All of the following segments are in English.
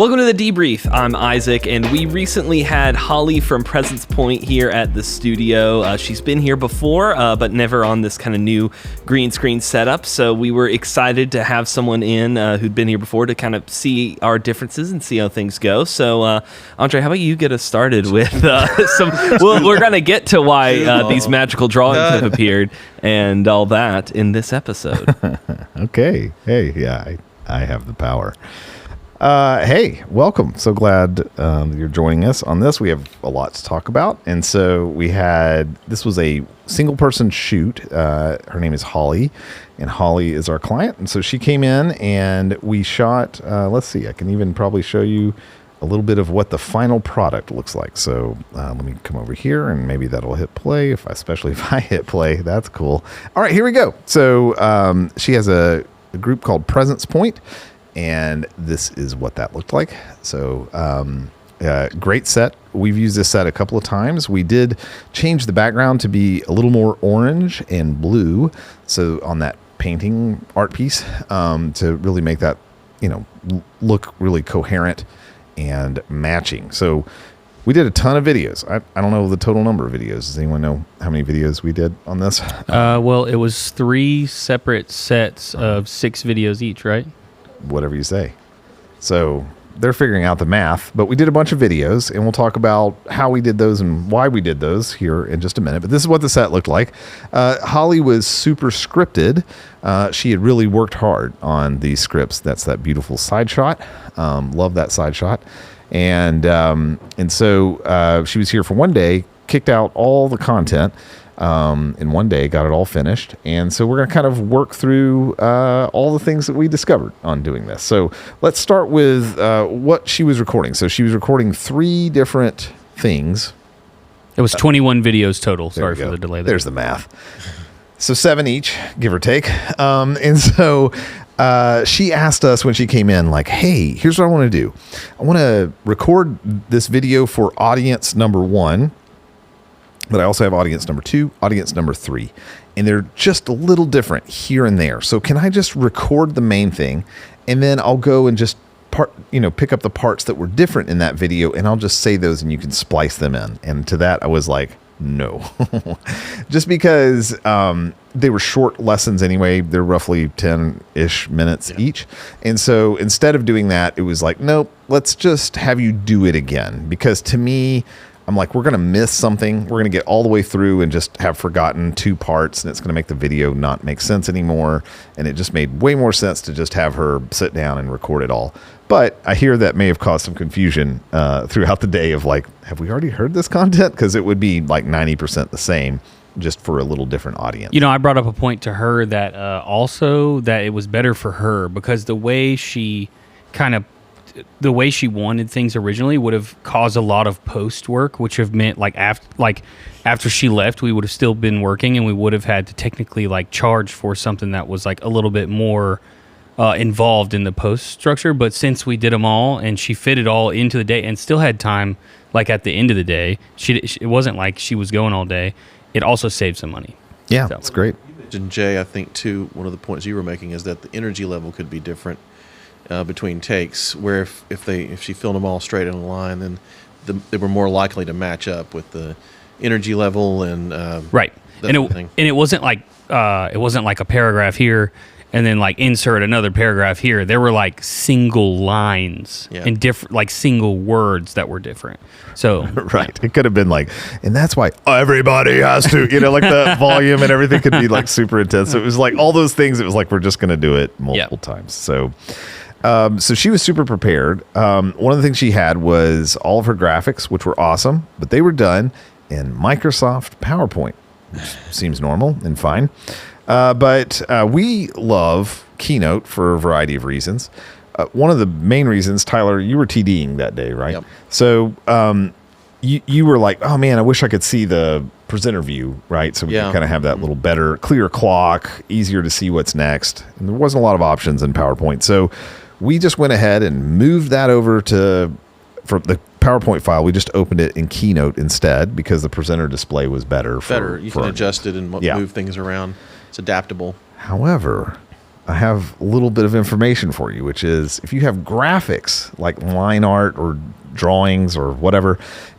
Welcome to the debrief. I'm Isaac, and we recently had Holly from Presence Point here at the studio. She's been here before, but never on this kind of new green screen setup. So we were excited to have someone in who'd been here before to kind of see our differences and see how things go. So, Andre, how about you get us started with some? Well, we're going to get to why these magical drawings have appeared and all that in this episode. Okay. Hey, yeah, I have the power. Hey, welcome. So glad you're joining us on this. We have a lot to talk about. And so this was a single person shoot. Her name is Holly, and Holly is our client. And so she came in and we shot, let's see, I can even probably show you a little bit of what the final product looks like. So let me come over here and maybe that'll hit play, especially if I hit play. That's cool. All right, here we go. So she has a group called Presence Point. And this is what that looked like. So great set. We've used this set a couple of times. We did change the background to be a little more orange and blue. So on that painting art piece to really make that, look really coherent and matching. So we did a ton of videos. I don't know the total number of videos. Does anyone know how many videos we did on this? Well, it was 3 separate sets of 6 videos each, right? Whatever you say. So they're figuring out the math, but we did a bunch of videos and we'll talk about how we did those and why we did those here in just a minute. But this is what the set looked like. Holly was super scripted. She had really worked hard on these scripts. That's that beautiful side shot. Love that side shot. And so she was here for one day, kicked out all the content in one day, got it all finished. And so we're going to kind of work through all the things that we discovered on doing this. So let's start with what she was recording. So she was recording 3 different things. It was 21 videos total. Sorry for the delay there. There's the math. So 7 each, give or take. And so she asked us when she came in, like, hey, here's what I want to do. I want to record this video for audience number 1. But I also have audience number 2, audience number 3, and they're just a little different here and there. So can I just record the main thing, and then I'll go and just pick up the parts that were different in that video, and I'll just say those, and you can splice them in. And to that, I was like, no, just because they were short lessons anyway. They're roughly 10-ish minutes each. And so instead of doing that, it was like, nope, let's just have you do it again. Because to me, I'm like, we're going to miss something. We're going to get all the way through and just have forgotten 2 parts, and it's going to make the video not make sense anymore. And it just made way more sense to just have her sit down and record it all. But I hear that may have caused some confusion throughout the day of like, have we already heard this content? Because it would be like 90% the same, just for a little different audience. I brought up a point to her that also that it was better for her because the way she wanted things originally would have caused a lot of post work, which have meant after she left, we would have still been working and we would have had to technically charge for something that was a little bit more involved in the post structure. But since we did them all and she fit it all into the day and still had time, at the end of the day, it wasn't like she was going all day. It also saved some money. Yeah, that's great. And Jay, I think too, one of the points you were making is that the energy level could be different between takes, where if she filmed them all straight in a line, then they were more likely to match up with the energy level and right. And it wasn't like a paragraph here and then insert another paragraph here. There were single lines and different single words that were different. So right, it could have been and that's why everybody has to, the volume and everything could be super intense. So it was all those things. It was we're just going to do it multiple times. So she was super prepared. One of the things she had was all of her graphics, which were awesome, but they were done in Microsoft PowerPoint, which seems normal and fine. But we love Keynote for a variety of reasons. One of the main reasons, Tyler, you were TDing that day, right? Yep. So you were like, oh man, I wish I could see the presenter view, right? So we could kind of have that little better, clear clock, easier to see what's next. And there wasn't a lot of options in PowerPoint. So we just went ahead and moved that over for the PowerPoint file. We just opened it in Keynote instead because the presenter display was better. You can adjust it and move things around. It's adaptable. However, I have a little bit of information for you, which is if you have graphics like line art or drawings or whatever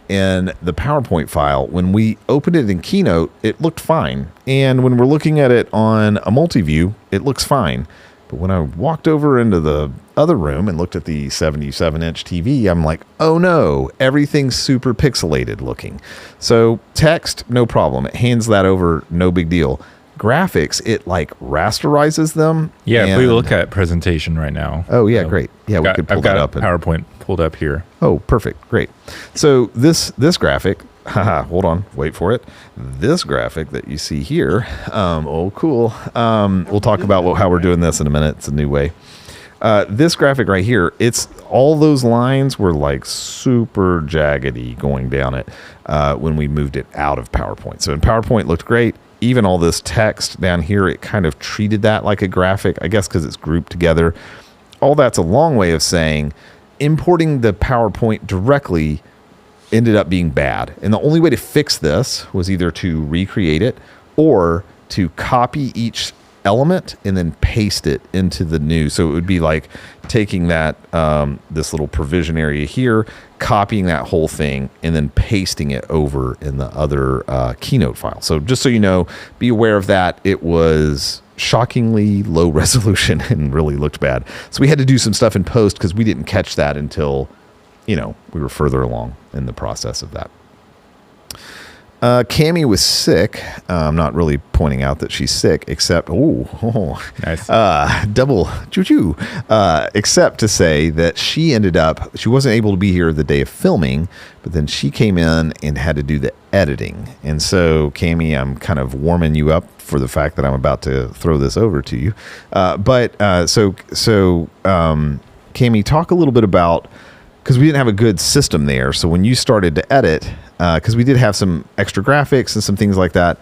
in the PowerPoint file, when we opened it in Keynote, it looked fine. And when we're looking at it on a multi-view, it looks fine. But when I walked over into the other room and looked at the 77-inch TV, I'm like, oh no, everything's super pixelated looking. So text, no problem. It hands that over, no big deal. Graphics, it like rasterizes them. Yeah, if we look at presentation right now. Oh yeah, great. Yeah, we could pull I've got that up. PowerPoint pulled up here. Oh, perfect. Great. So this graphic, hold on, wait for it. This graphic that you see here, oh, cool. We'll talk about how we're doing this in a minute. It's a new way. This graphic right here, it's all those lines were like super jaggedy going down it when we moved it out of PowerPoint. So in PowerPoint, it looked great. Even all this text down here, it kind of treated that like a graphic, I guess because it's grouped together. All that's a long way of saying importing the PowerPoint directly ended up being bad. And the only way to fix this was either to recreate it or to copy each element and then paste it into the new. So it would be like taking that this little provision area here, copying that whole thing, and then pasting it over in the other Keynote file. So just so you know, be aware of that. It was shockingly low resolution and really looked bad. So we had to do some stuff in post because we didn't catch that until, we were further along in the process of that. Cammie was sick. I'm not really pointing out that she's sick, except, Nice. double choo-choo. Except to say that she wasn't able to be here the day of filming, but then she came in and had to do the editing. And so, Cammie, I'm kind of warming you up for the fact that I'm about to throw this over to you. So, Cammie, talk a little bit about, because we didn't have a good system there. So when you started to edit, because we did have some extra graphics and some things like that,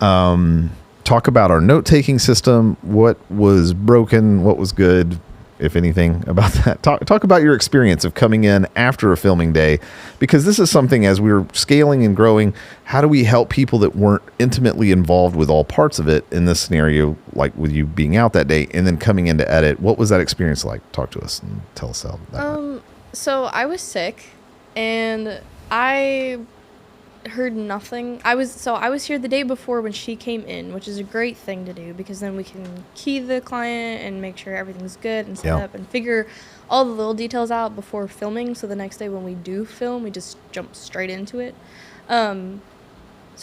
talk about our note-taking system, what was broken, what was good, if anything, about that. Talk about your experience of coming in after a filming day, because this is something, as we were scaling and growing, how do we help people that weren't intimately involved with all parts of it in this scenario, like with you being out that day and then coming in to edit? What was that experience like? Talk to us and tell us how that went. So I was sick, and I heard nothing. I was here the day before when she came in, which is a great thing to do because then we can key the client and make sure everything's good and set up and figure all the little details out before filming. So the next day when we do film, we just jump straight into it. So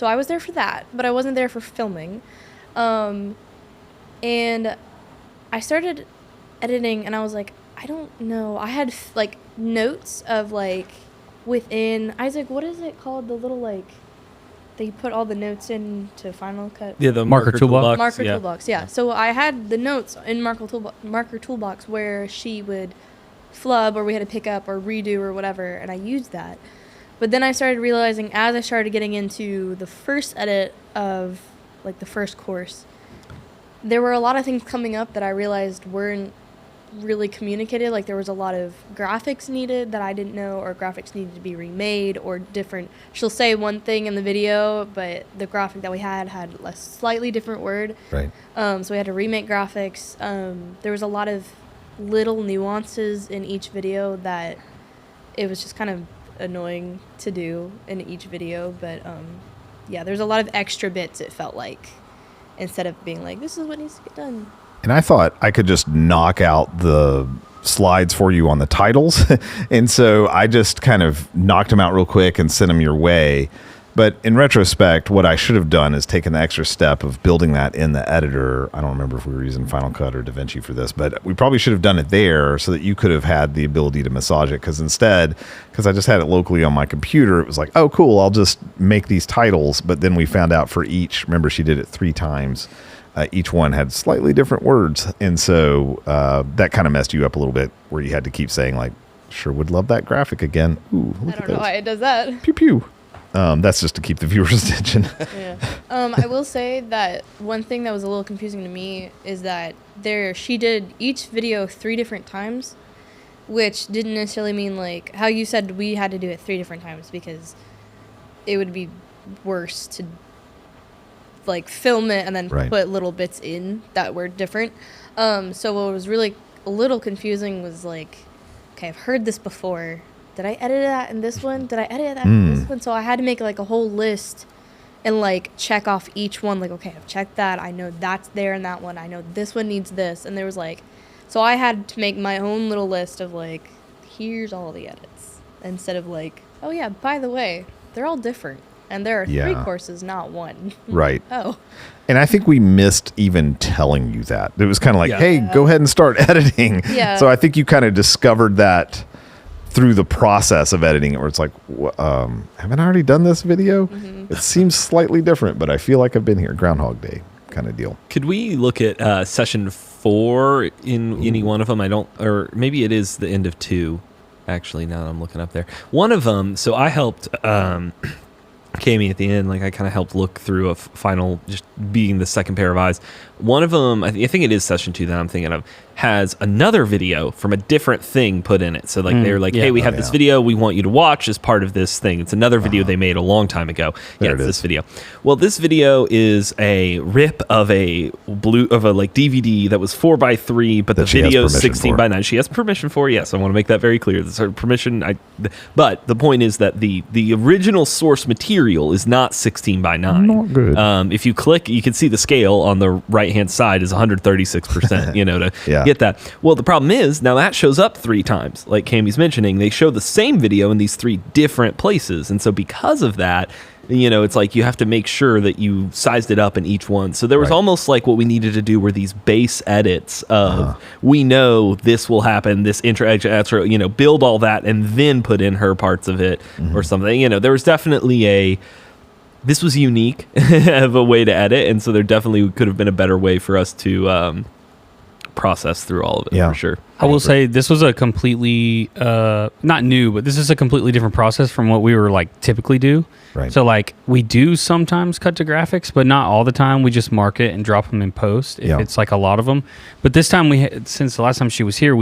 I was there for that, but I wasn't there for filming. And I started editing, and I was like, I don't know. I had like notes of like within Isaac, what is it called? The little like they put all the notes into Final Cut. Yeah, the Marker toolbox. Marker toolbox. Yeah. So I had the notes in Marker toolbox where she would flub or we had to pick up or redo or whatever, and I used that. But then I started realizing as I started getting into the first edit of like the first course, there were a lot of things coming up that I realized weren't really communicated. Like there was a lot of graphics needed that I didn't know, or graphics needed to be remade or different. She'll say one thing in the video, but the graphic that we had a slightly different word. Right. So we had to remake graphics. There was a lot of little nuances in each video that it was just kind of annoying to do in each video. But yeah, there's a lot of extra bits, it felt like, instead of being like, this is what needs to get done. And I thought I could just knock out the slides for you on the titles. And so I just kind of knocked them out real quick and sent them your way. But in retrospect, what I should have done is taken the extra step of building that in the editor. I don't remember if we were using Final Cut or DaVinci for this, but we probably should have done it there so that you could have had the ability to massage it. Because I just had it locally on my computer, it was like, oh, cool, I'll just make these titles. But then we found out for each, remember she did it 3 times. Each one had slightly different words. And so that kind of messed you up a little bit where you had to keep saying like, sure would love that graphic again. Ooh, I don't know why it does that. Pew, pew. That's just to keep the viewer's attention. Yeah. I will say that one thing that was a little confusing to me is that she did each video 3 different times, which didn't necessarily mean like how you said we had to do it 3 different times because it would be worse to like film it and then Right. put little bits in that were different. So what was really a little confusing was like, okay, I've heard this before. Did I edit that in this one? Did I edit that in this one? So I had to make like a whole list and like check off each one. Like, okay, I've checked that. I know that's there in that one. I know this one needs this. And there was like, so I had to make my own little list of like, here's all the edits. Instead of like, oh yeah, by the way, they're all different. And there are 3 Yeah. courses, not one. Right. Oh. And I think we missed even telling you that. It was kind of like, Yeah. hey, go ahead and start editing. Yeah. So I think you kind of discovered that through the process of editing it, where it's like, haven't I already done this video? It seems slightly different, but I feel like I've been here. Groundhog Day kind of deal. Could we look at session 4 in any one of them? I don't, or maybe it is the end of 2. Actually, now that I'm looking up there, one of them. So I helped Kami at the end. Like I kind of helped look through a final, just being the second pair of eyes. One of them, I think it is session 2 that I'm thinking of, has another video from a different thing put in it. So like they're like, yeah. hey, we have this video we want you to watch as part of this thing. It's another video they made a long time ago. There Yeah, it it's is. this video. Well, this video is a rip of a like DVD that was 4x3, but That the she has video is permission 16 for. by 9. She has permission for, yes. I want to make that very clear. That's her permission. But the point is that the original source material is not 16 by 9. Not good. If you click, you can see the scale on the right hand side is 136%. To Yeah. get that. Well, the problem is now that shows up 3 times, like Kami's mentioning. They show the same video in these 3 different places, and so because of that, it's like you have to make sure that you sized it up in each one. So there was Right. almost like what we needed to do were these base edits of we know this will happen, this intro, build all that and then put in her parts of it or something. There was definitely this was unique of a way to edit, and so there definitely could have been a better way for us to process through all of it Yeah. for sure. I will say this was a completely not new, but this is a completely different process from what we were like typically do. Right. So like we do sometimes cut to graphics, but not all the time. We just mark it and drop them in post if Yeah. it's like a lot of them. But this time since the last time she was here,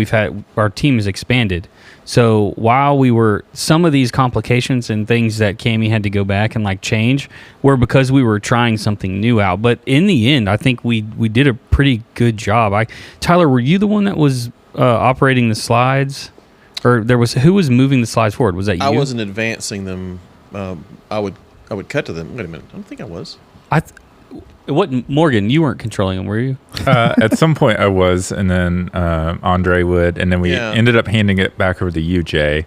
our team has expanded. So while we were, some of these complications and things that Kami had to go back and like change were because we were trying something new out. But in the end, I think we did a pretty good job. Tyler, were you the one that was operating the slides, or who was moving the slides forward? Was that you? I wasn't advancing them. I would cut to them. Wait a minute. I don't think I was. What Morgan? You weren't controlling them, were you? At some point I was, and then Andre would, and then we Yeah. ended up handing it back over to you, Jay.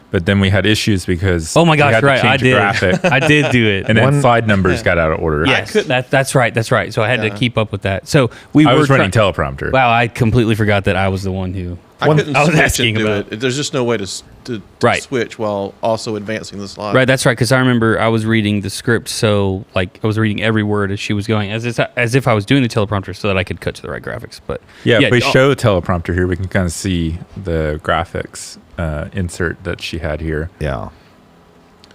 But then we had issues because Oh my we gosh! had to Right, change I the did. graphic, I did do it. and then One- slide numbers got out of order. Yes, couldn't- that's right. That's right. So I had to Yeah. keep up with that. So we I were was running try- teleprompter. Wow, I completely forgot that I was the one who. I couldn't I was switch asking and do about- it. There's just no way to Right. switch while also advancing the slide. Right, that's right. Because I remember I was reading the script, so like I was reading every word as she was going, as if I was doing the teleprompter, so that I could cut to the right graphics. But Yeah, if we oh, show teleprompter here, we can kind of see the graphics insert that she had here. Yeah.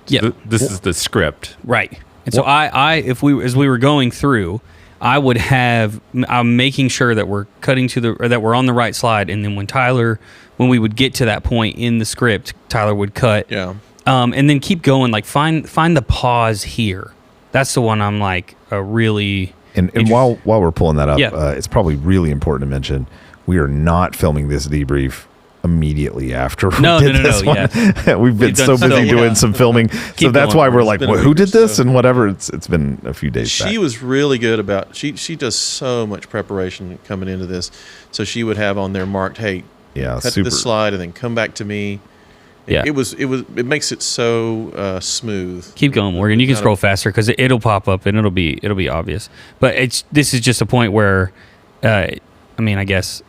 Yeah. This is the script. Right. And so as we were going through, I would have, I'm making sure that we're cutting or that we're on the right slide. And then when we would get to that point in the script, Tyler would cut. Yeah. And then keep going, like find the pause here. That's the one I'm like really. And while we're pulling that up, Yeah. it's probably really important to mention we are not filming this debrief immediately after we No, did no, this one. yeah. We've been We've done so so- busy doing yeah. some filming. So Keep that's going. why we're It's like, been a well, who week or did this so. and whatever. It's been a few days back. She was really good about she does so much preparation coming into this. So she would have on there marked, hey, Yeah, cut super. this slide and then come back to me. Yeah. It makes it so smooth. Keep going, Morgan. You can Not a- scroll faster because it'll pop up and it'll be obvious. But this is just a point where, I guess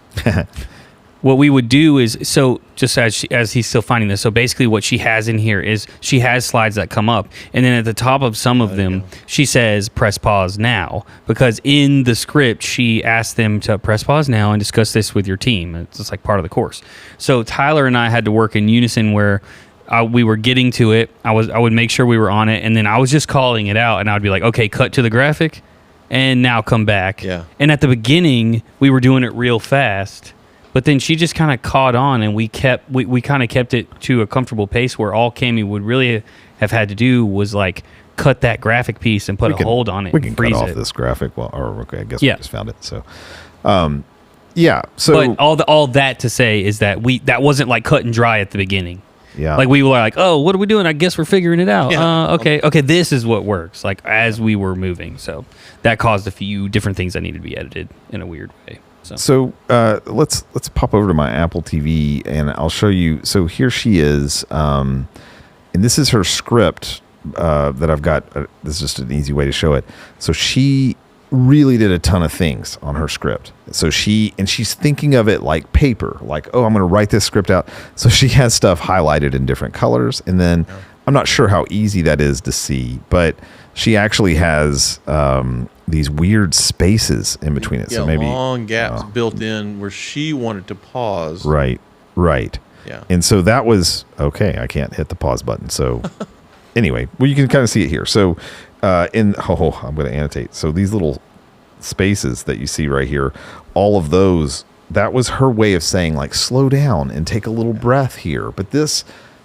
what we would do is, so just as he's still finding this, so basically what she has in here is she has slides that come up, and then at the top of some of them she says press pause now, because in the script she asked them to press pause now and discuss this with your team. It's just like part of the course. So Tyler and I had to work in unison where we were getting to it. I would make sure we were on it, and then I was just calling it out, and I would be like, okay, cut to the graphic and now come back. Yeah. And at the beginning we were doing it real fast, but then she just kind of caught on, and we kind of kept it to a comfortable pace where all Kami would really have had to do was like cut that graphic piece and put a hold on it. We can freeze cut off it. this graphic. Well, or okay, I guess Yeah. we just found it. So, yeah. So, But all that to say is that that wasn't like cut and dry at the beginning. yeah, Like we were like, oh, what are we doing? I guess we're figuring it out. Yeah. Okay, this is what works. Like as we were moving, so that caused a few different things that needed to be edited in a weird way. So let's pop over to my Apple TV and I'll show you. So here she is, and this is her script that I've got. This is just an easy way to show it. So she really did a ton of things on her script. So she's thinking of it like paper, like, oh, I'm going to write this script out. So she has stuff highlighted in different colors, and then I'm not sure how easy that is to see, but she actually has these weird spaces in between it. Yeah, So maybe long gaps built in where she wanted to pause. Right. Yeah. And so that was okay. I can't hit the pause button. So anyway, well, you can kind of see it here. So I'm going to annotate. So these little spaces that you see right here, all of those, that was her way of saying like, slow down and take a little breath here. But this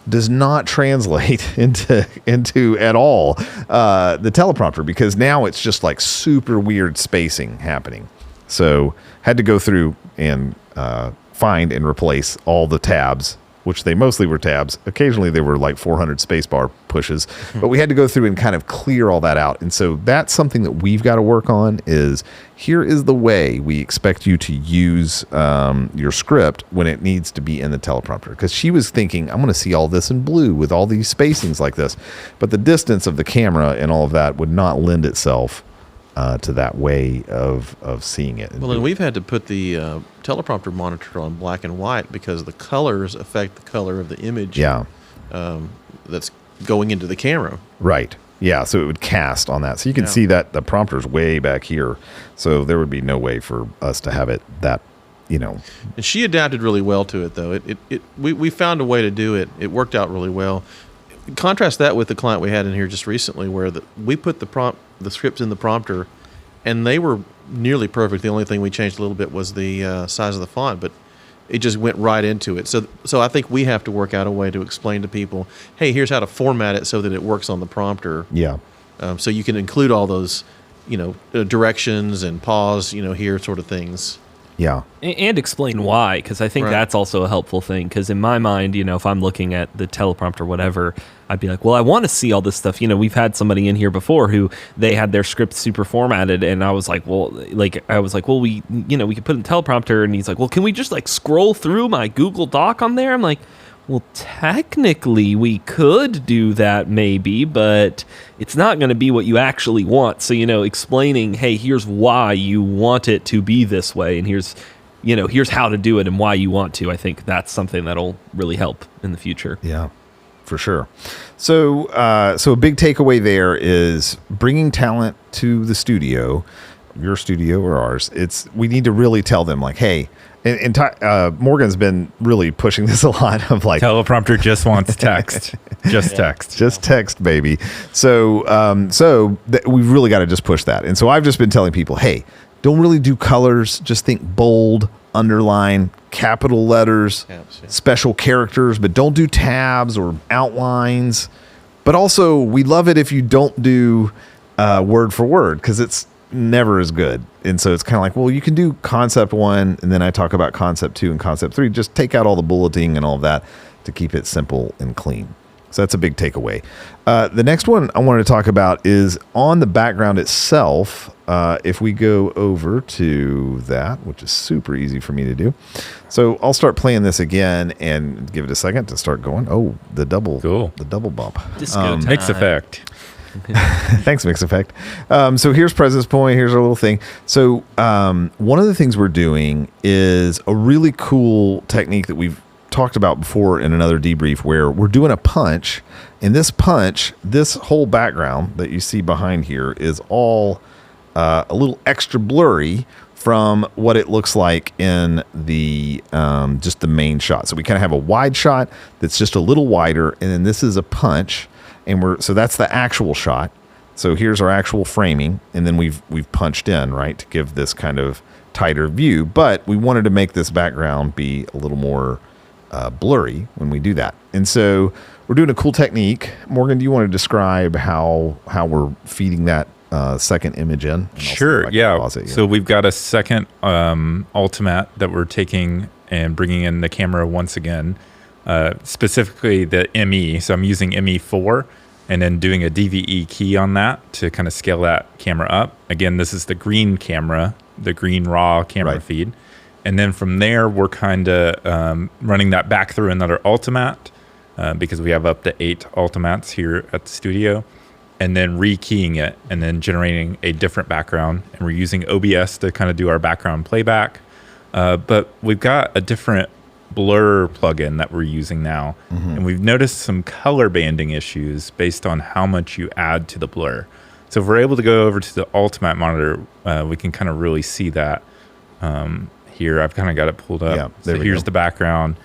does not translate into at all the teleprompter, because now it's just like super weird spacing happening. So had to go through and find and replace all the tabs, which they mostly were tabs. Occasionally they were like 400 spacebar pushes, but we had to go through and kind of clear all that out. And so that's something that we've got to work on. Is here is the way we expect you to use your script when it needs to be in the teleprompter. Because she was thinking, I'm going to see all this in blue with all these spacings like this, but the distance of the camera and all of that would not lend itself to that way of seeing it. Well, and we've had to put the teleprompter monitor on black and white because the colors affect the color of the image. Yeah. That's going into the camera. Right. Yeah. So it would cast on that. So you can see that the prompter's way back here. So there would be no way for us to have it that, And she adapted really well to it, though. We found a way to do it. It worked out really well. Contrast that with the client we had in here just recently, where we put the scripts in the prompter, and they were nearly perfect. The only thing we changed a little bit was the size of the font, but it just went right into it. So I think we have to work out a way to explain to people, hey, here's how to format it so that it works on the prompter. Yeah. So you can include all those, directions and pause, here sort of things. Yeah. And explain why, because I think that's also a helpful thing. Because in my mind, if I'm looking at the teleprompter, whatever, I'd be like, well, I want to see all this stuff. We've had somebody in here before who they had their script super formatted, and I was like, well, we could put in teleprompter, and he's like, well, can we just like scroll through my Google Doc on there? I'm like, well, technically we could do that maybe, but it's not going to be what you actually want. So, explaining, hey, here's why you want it to be this way, and here's how to do it and why you want to. I think that's something that'll really help in the future. Yeah, for sure. So a big takeaway there is bringing talent to the studio, your studio or ours. We need to really tell them like, hey, and Morgan's been really pushing this a lot of like, Teleprompter just wants text. Just text. Just text, baby. So we've really got to just push that. And so I've just been telling people, hey, don't really do colors. Just think bold, underline, capital letters, special characters, but don't do tabs or outlines. But also, we love it if you don't do word for word, because it's never as good. And so it's kind of like, well, you can do concept 1, and then I talk about concept 2 and concept 3. Just take out all the bulleting and all of that to keep it simple and clean. So that's a big takeaway. The next one I wanted to talk about is on the background itself. If we go over to that, which is super easy for me to do. So I'll start playing this again and give it a second to start going. Oh, the double bump. Disco time. Mix effect. Thanks, Mix Effect. So here's Presence Point. Here's our little thing. So one of the things we're doing is a really cool technique that we've talked about before in another debrief, where we're doing a punch. And this punch, this whole background that you see behind here is all a little extra blurry from what it looks like in the just the main shot. So we kind of have a wide shot that's just a little wider, and then this is a punch. And so that's the actual shot. So here's our actual framing, and then we've punched in, right, to give this kind of tighter view. But we wanted to make this background be a little more blurry when we do that. And so we're doing a cool technique. Morgan, do you want to describe how we're feeding that second image in? And I'll see Sure. if I can Yeah. pause it. So we've got a second Ultimate that we're taking and bringing in the camera once again, specifically the ME. So I'm using ME4 and then doing a DVE key on that to kind of scale that camera up. Again, this is the green camera, the green raw camera feed. And then from there, we're kind of running that back through another Ultimate because we have up to 8 Ultimates here at the studio. And then rekeying it and then generating a different background. And we're using OBS to kind of do our background playback. But we've got a different blur plugin that we're using now. And we've noticed some color banding issues based on how much you add to the blur. So if we're able to go over to the Ultimate monitor, we can kind of really see that here. I've kind of got it pulled up. Yeah, so here's the background.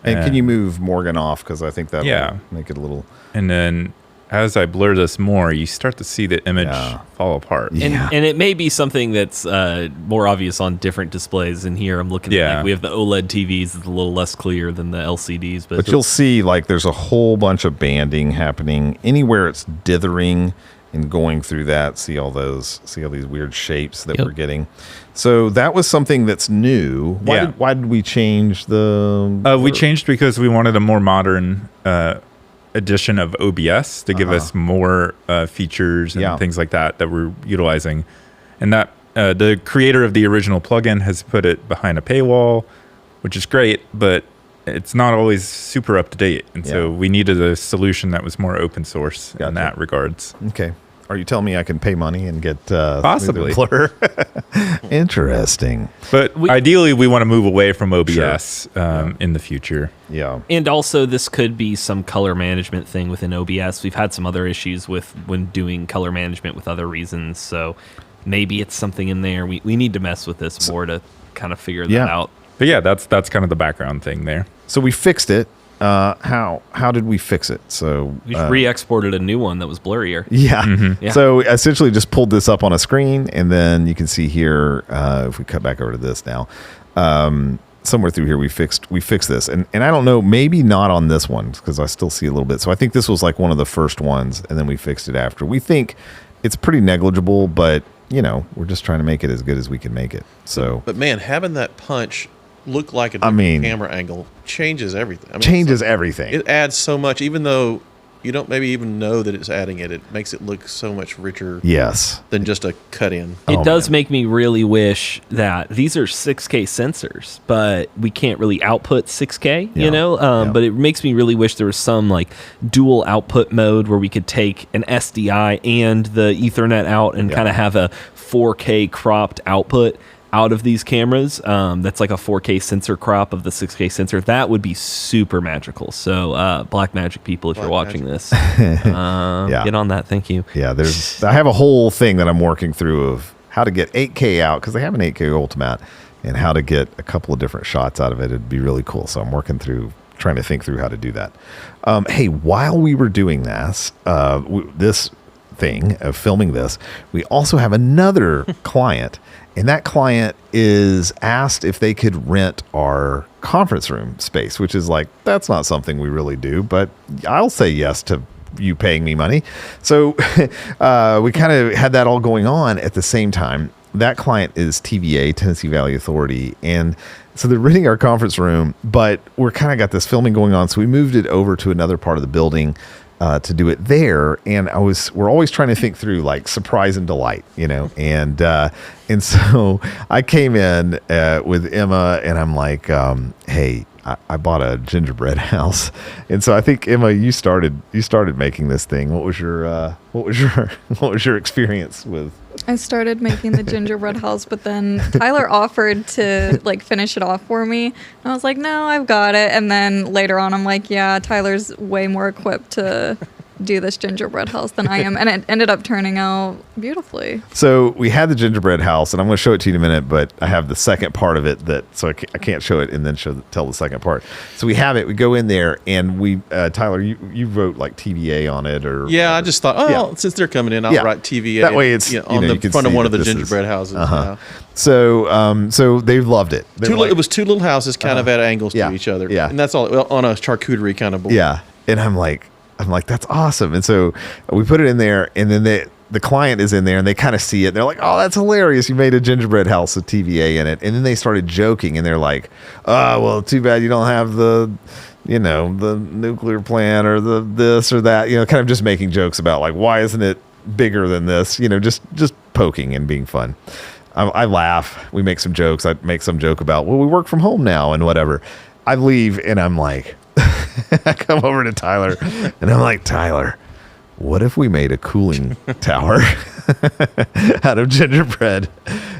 And can you move Morgan off? Because I think that will make it a little... And then as I blur this more, you start to see the image fall apart. And it may be something that's more obvious on different displays. And here I'm looking at, like, we have the OLED TVs that's a little less clear than the LCDs. But you'll see, like, there's a whole bunch of banding happening. Anywhere it's dithering and going through that, see all these weird shapes that we're getting. So that was something that's new. Why did we change the... we changed because we wanted a more modern... edition of OBS to give us more features and things like that we're utilizing. And that the creator of the original plugin has put it behind a paywall, which is great, but it's not always super up to date. And so we needed a solution that was more open source in that regards. Okay. Are you telling me I can pay money and get possibly blur? Interesting. But ideally, we want to move away from OBS in the future. Yeah. And also, this could be some color management thing within OBS. We've had some other issues with when doing color management with other reasons. So maybe it's something in there. We need to mess with this more to kind of figure that out. But yeah, that's kind of the background thing there. So we fixed it. How did we fix it? So we re-exported a new one that was blurrier. Yeah. So essentially just pulled this up on a screen, and then you can see here, if we cut back over to this now, somewhere through here we fixed this. And I don't know, maybe not on this one because I still see a little bit. So I think this was like one of the first ones, and then we fixed it after. We think it's pretty negligible, but we're just trying to make it as good as we can make it. So but man, having that punch look like a different camera angle changes everything. Changes everything. It adds so much, even though you don't maybe even know that it's adding it. It makes it look so much richer. Yes. Than just a cut in. It does make me really wish that these are 6K sensors, but we can't really output 6K, but it makes me really wish there was some like dual output mode where we could take an SDI and the Ethernet out and kind of have a 4K cropped output out of these cameras. That's like a 4K sensor crop of the 6K sensor. That would be super magical. So Blackmagic people, if you're watching this, get on that. Thank you. Yeah, I have a whole thing that I'm working through of how to get 8K out, because they have an 8K Ultimate, and how to get a couple of different shots out of it. It'd be really cool. So I'm working through trying to think through how to do that. Hey, while we were doing this thing of filming this, we also have another client. And that client is asked if they could rent our conference room space, which is like, that's not something we really do, but I'll say yes to you paying me money. So we kind of had that all going on at the same time. That client is TVA, Tennessee Valley Authority. And so they're renting our conference room, but we're kind of got this filming going on. So we moved it over to another part of the building to do it there. And we're always trying to think through like surprise and delight, and so I came in with Emma, and I'm like, hey, I bought a gingerbread house. And so I think, Emma, you started making this thing. What was your experience with? I started making the gingerbread house, but then Tyler offered to like finish it off for me. And I was like, no, I've got it. And then later on, I'm like, yeah, Tyler's way more equipped to do this gingerbread house than I am, and it ended up turning out beautifully. So we had the gingerbread house, and I'm going to show it to you in a minute, but I have the second part of it so I can't show it and then tell the second part. So we have it. We go in there, and we Tyler, you wrote like TVA on it, or Yeah, I just thought, since they're coming in, I'll write TVA. That way it's on you the can front of see one of that the this gingerbread is- houses. Uh-huh. So they've loved it. They're like- It was two little houses, kind of at angles Yeah. to each other. Yeah. And that's all on a charcuterie kind of board. Yeah. And I'm like, that's awesome. And so we put it in there, and then the client is in there, and they kind of see it. And they're like, oh, that's hilarious. You made a gingerbread house with TVA in it. And then they started joking, and they're like, oh, well, too bad you don't have the nuclear plant or the this or that, kind of just making jokes about like, why isn't it bigger than this? Just poking and being fun. I laugh. We make some jokes. I make some joke about, well, we work from home now and whatever. I leave, and I'm like, I come over to Tyler, and I'm like, Tyler, what if we made a cooling tower out of gingerbread?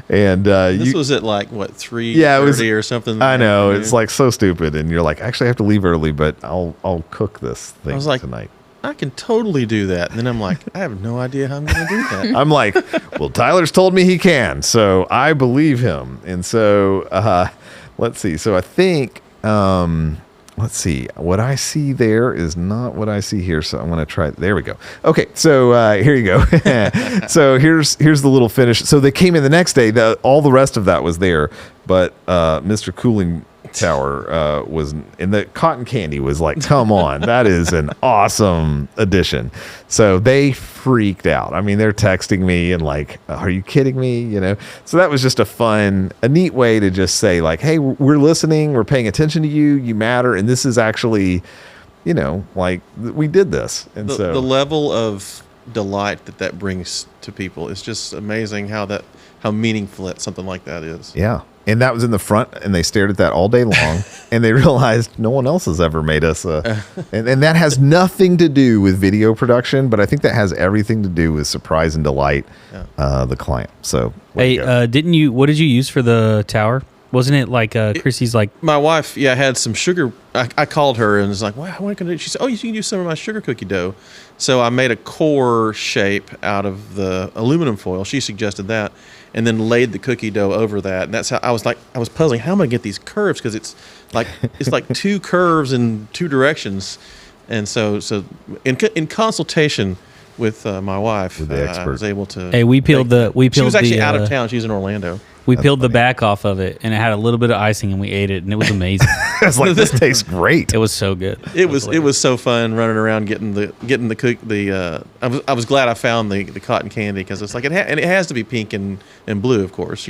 And This was at like, what, 3:30 Yeah, it was- or something? I know, afternoon? it's like so stupid. And you're like, actually, I have to leave early, but I'll cook this thing I was like, tonight. I can totally do that. And then I'm like, I have no idea how I'm going to do that. I'm like, well, Tyler's told me he can, so I believe him. And so let's see. So I think, let's see. What I see there is not what I see here. So I'm going to try. There we go. Okay. So here you go. So here's the little finish. So they came in the next day. All the rest of that was there, but Mr. Cooling Tower was, and the cotton candy was like, come on, that is an awesome addition. So they freaked out. I mean, they're texting me and like, are you kidding me? So that was just a neat way to just say like, hey, we're listening, we're paying attention to you, you matter, and this is actually, like we did this. And so the level of delight that brings to people is just amazing. How meaningful something like that is. yeah. And that was in the front, and they stared at that all day long, and they realized no one else has ever made us and that has nothing to do with video production, but I think that has everything to do with surprise and delight the client. So Hey, what did you use for the tower? Wasn't it like Chrissy's like? My wife, had some sugar. I called her and was like, "Wow, what can I do?" She said, "Oh, you can use some of my sugar cookie dough." So I made a core shape out of the aluminum foil. She suggested that, and then laid the cookie dough over that. And that's how I was puzzling. How am I going to get these curves? Because it's like two curves in two directions. And so in consultation with my wife, With the expert. I was able to. Hey, we peeled She was actually the, out of town. She was in Orlando. We That's peeled the funny. back off of it, and it had a little bit of icing, and we ate it, and it was amazing. I was like, this tastes great. It was so good. It was so fun running around getting the cook the. I was glad I found the cotton candy because it's like and it has to be pink and blue, of course,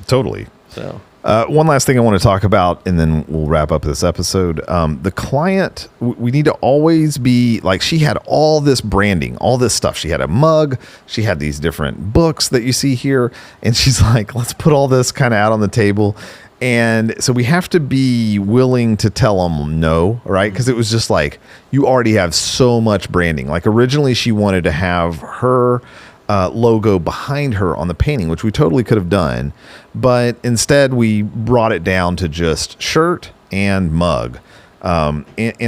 Totally. So One last thing I want to talk about, and then we'll wrap up this episode. The client, we need to always be like, she had all this branding, all this stuff. She had a mug. She had these different books that you see here. And she's like, let's put all this kind of out on the table. And so we have to be willing to tell them no, right? Because it was just like, you already have so much branding. Like originally she wanted to have her logo behind her on the painting, which we totally could have done. But instead we brought it down to just shirt and mug. And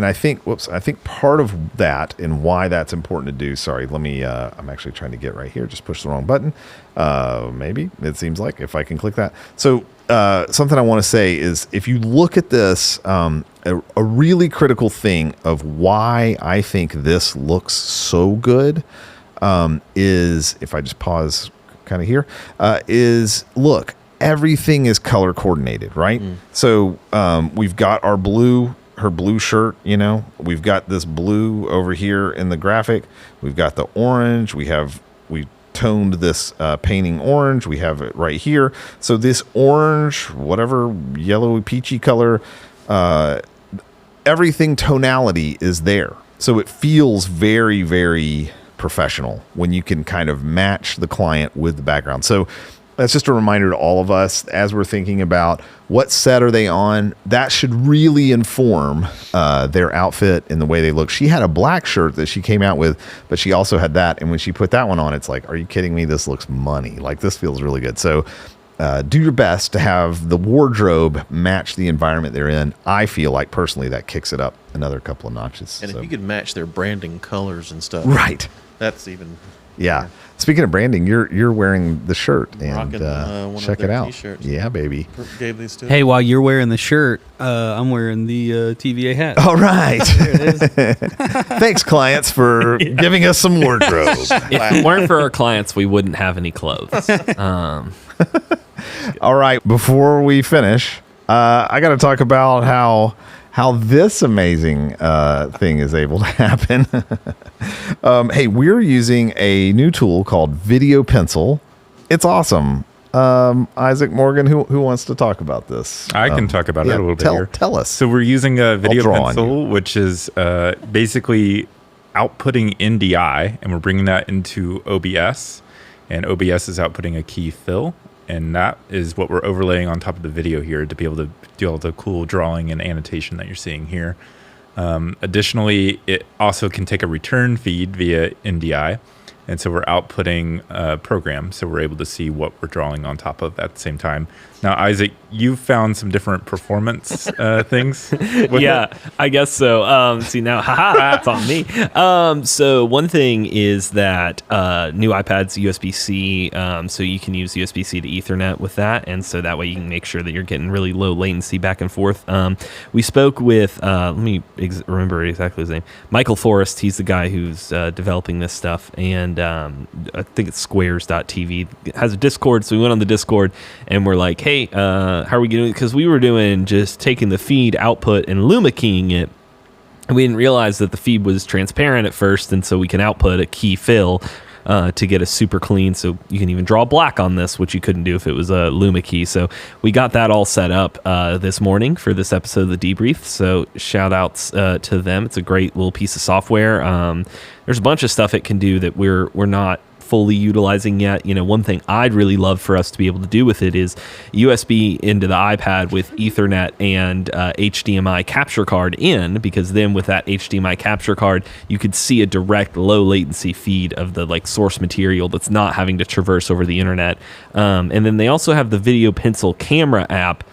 I think part of that and why that's important to do, sorry, let me, I'm actually trying to get right here, just push the wrong button. Maybe it seems like if I can click that. So something I want to say is if you look at this, a really critical thing of why I think this looks so good is, if I just pause kind of here, is look, everything is color coordinated, right? So we've got her blue shirt, we've got this blue over here in the graphic. We've got the orange. We toned this painting orange. We have it right here. So this orange, whatever yellow peachy color, everything tonality is there. So it feels very, very professional when you can kind of match the client with the background. So that's just a reminder to all of us as we're thinking about what set are they on. That should really inform their outfit and the way they look. She had a black shirt that she came out with, but she also had that. And when she put that one on, it's like, are you kidding me? This looks money. Like this feels really good. So do your best to have the wardrobe match the environment they're in. I feel like personally that kicks it up another couple of notches. And So- if you could match their branding colors and stuff, right. that's even Yeah. Speaking of branding, you're wearing the shirt, and rocking, one of check it their out. t-shirts. Yeah, baby. gave these to Hey, while you're wearing the shirt, I'm wearing the TVA hat. All right. Thanks, clients, for giving us some wardrobe. If it weren't for our clients, we wouldn't have any clothes. All right. Before we finish, I got to talk about how this amazing thing is able to happen. Hey, we're using a new tool called Video Pencil. It's awesome. Isaac Morgan, who wants to talk about this? I can talk about it a little bit here. Tell us. So we're using a video draw on pencil, which is basically outputting NDI, and we're bringing that into OBS, and OBS is outputting a key fill, and that is what we're overlaying on top of the video here to be able to do all the cool drawing and annotation that you're seeing here. Additionally, it also can take a return feed via NDI, and so we're outputting a program, so we're able to see what we're drawing on top of at the same time. Now, Isaac, you found some different performance things with Yeah, it? I guess so. See now, haha, it's on me. So one thing is that new iPads USB-C, so you can use USB-C to Ethernet with that, and so that way you can make sure that you're getting really low latency back and forth. We spoke with, let me remember exactly his name, Michael Forrest. He's the guy who's developing this stuff, and I think it's squares.tv. It has a Discord, so we went on the Discord, and we're like, hey, how are we doing? Because we were doing just taking the feed output and Luma keying it. And we didn't realize that the feed was transparent at first, and so we can output a key fill to get a super clean. So you can even draw black on this, which you couldn't do if it was a Luma key. So we got that all set up this morning for this episode of the Debrief. So shout outs to them. It's a great little piece of software. There's a bunch of stuff it can do that we're not fully utilizing yet. You know, one thing I'd really love for us to be able to do with it is USB into the iPad with Ethernet and HDMI capture card in, because then with that HDMI capture card, you could see a direct low latency feed of the like source material that's not having to traverse over the internet. And then they also have the Video Pencil camera app,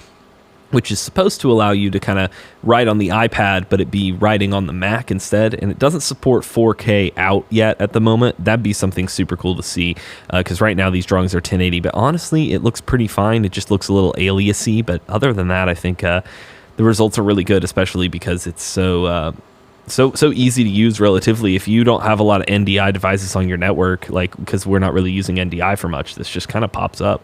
which is supposed to allow you to kind of write on the iPad, but it be writing on the Mac instead. And it doesn't support 4K out yet at the moment. That'd be something super cool to see, because right now these drawings are 1080, but honestly, it looks pretty fine. It just looks a little aliasy, but other than that, I think the results are really good, especially because it's so easy to use relatively. If you don't have a lot of NDI devices on your network, like, because we're not really using NDI for much, this just kind of pops up.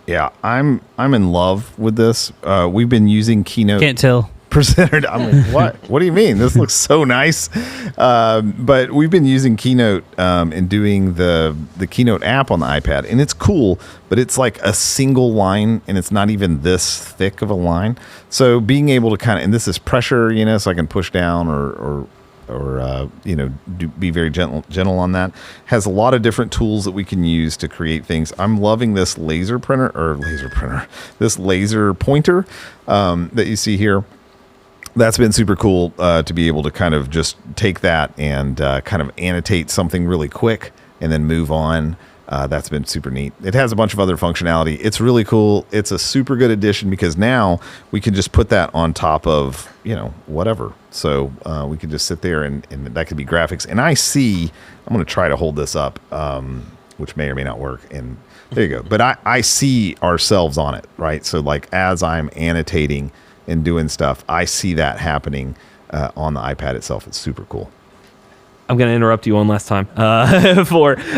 Yeah, I'm in love with this. We've been using Keynote. Can't tell. Presented. I'm like, what? What do you mean? This looks so nice. But we've been using Keynote and doing the Keynote app on the iPad, and it's cool. But it's like a single line, and it's not even this thick of a line. So being able to kind of, and this is pressure, you know, so I can push down or be very gentle on that. Has a lot of different tools that we can use to create things. I'm loving this this laser pointer that you see here. That's been super cool to be able to kind of just take that and kind of annotate something really quick and then move on. That's been super neat. It has a bunch of other functionality. It's really cool. It's a super good addition because now we can just put that on top of, whatever. So we can just sit there and that could be graphics. And I'm going to try to hold this up, which may or may not work. And there you go. But I see ourselves on it, right? So like as I'm annotating and doing stuff, I see that happening on the iPad itself. It's super cool. I'm going to interrupt you one last time.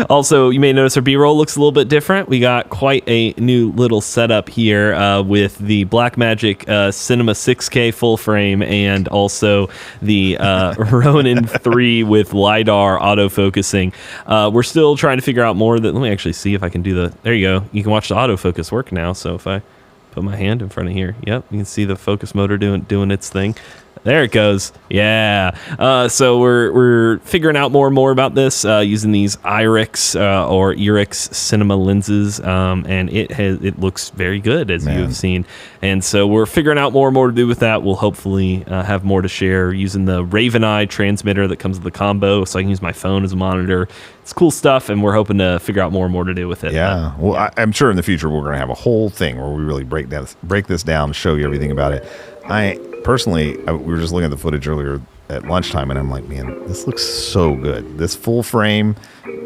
Also, you may notice our B-roll looks a little bit different. We got quite a new little setup here with the Blackmagic Cinema 6K full frame and also the Ronin 3 with LiDAR autofocusing. We're still trying to figure out more. Let me actually see if I can do there you go. You can watch the autofocus work now. So if I put my hand in front of here, yep, you can see the focus motor doing its thing. There it goes. Yeah. So we're figuring out more and more about this using these IRIX or IRIX cinema lenses, and it looks very good, as you have seen. And so we're figuring out more and more to do with that. We'll hopefully have more to share using the Raven Eye transmitter that comes with the combo, so I can use my phone as a monitor. It's cool stuff, and we're hoping to figure out more and more to do with it. Yeah. Well, I'm sure in the future we're going to have a whole thing where we really break this down, show you everything about it. Personally, we were just looking at the footage earlier at lunchtime, and I'm like, man, this looks so good. This full frame,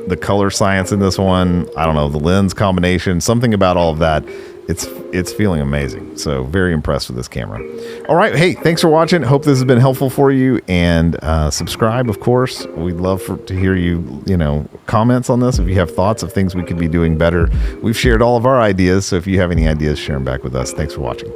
the color science in this one, I don't know, the lens combination, something about all of that. It's feeling amazing. So very impressed with this camera. All right. Hey, thanks for watching. Hope this has been helpful for you. And subscribe, of course. We'd love to hear you comments on this. If you have thoughts of things we could be doing better. We've shared all of our ideas. So if you have any ideas, share them back with us. Thanks for watching.